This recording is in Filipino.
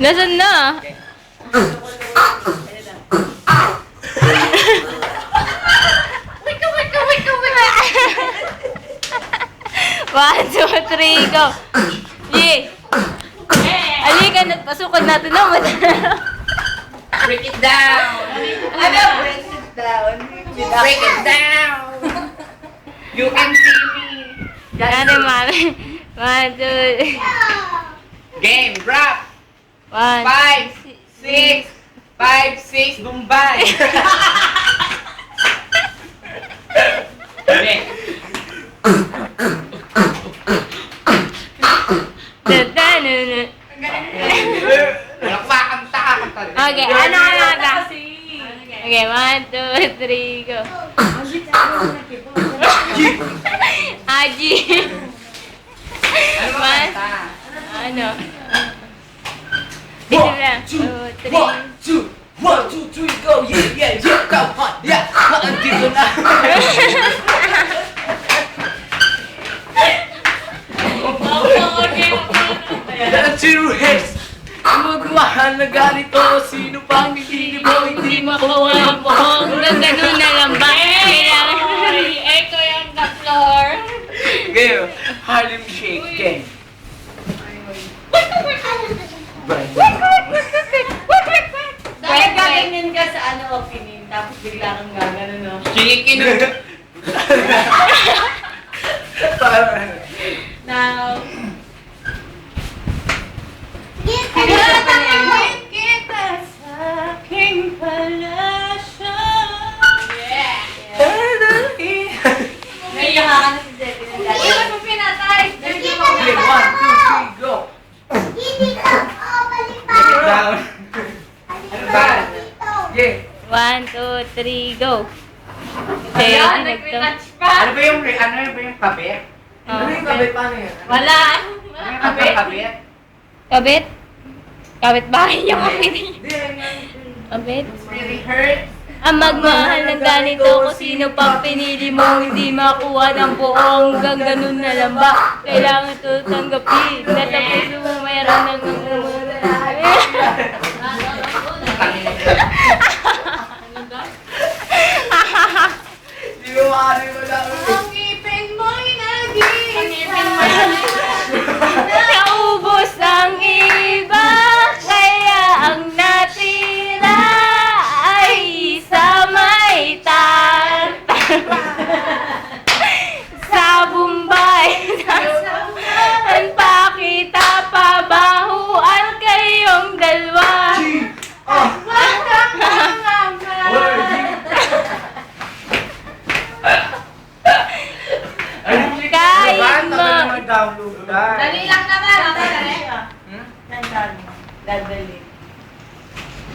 Nasaan na? One, two, three, go! Yay! Halika, pasukan natin naman. Break it down. Ano? Break it down. Break it down. You can see me. Gano'n, mami. One, two, Game, drop. one. 5, 6, 5, 6, Bombay. Okay. Da-da-nu-nu. Nakakanta ka kanta rin. Okay, ano ka? Okay, one, two, three, go. Aji. Ano ba One. kanta? Ano? Dito lang. Two, three. 1, 2, 3, go. Yeah, yeah, yeah. Come on. Yeah. Andito na. Yan zero heads. Gumagawa na ganito. Sino pang hindi mo hindi Makuha ang buhok. Hanggang ganun na lang ba? Kailangan. Echo yung the floor. Game. Harlem Shake. Game. Dahil gaganyan ka sa opening, tapos bigla kang gagano, no? Chicken. Now, kita sa aking palasyo. Yeah! Ngayon ka na si Debbie ng dati. Uy, mo pinatay! Game. 1, 2, 3, go. Down. Ano ba? Yeah. One, two, three, go. Okay, Ayan, nagto. nag-retouch pa! Ano ba yung kabit? Ano yung kabit? Paano yan? Wala! Ano yung kabit? Kabit? Kabit bahay yung kabit. Hindi. Kabit? Really hurt. Ang magmahal ng ganito kung sino pang pinili mo hindi makuha ng buong hanggang ganun na lang ba? Kailangan ito tanggapin na tapos mo mayroon ng Hindi mo maaari mo lang. Ang ngipin mo'y naging Ang ngipin mo'y Naubos ang iba, kaya ang natira ay sa may sa Bombay. Saan pa kita pabahuan kayong dalawa? Kahit Download Dali lang naman. Okay, dali. Dadali.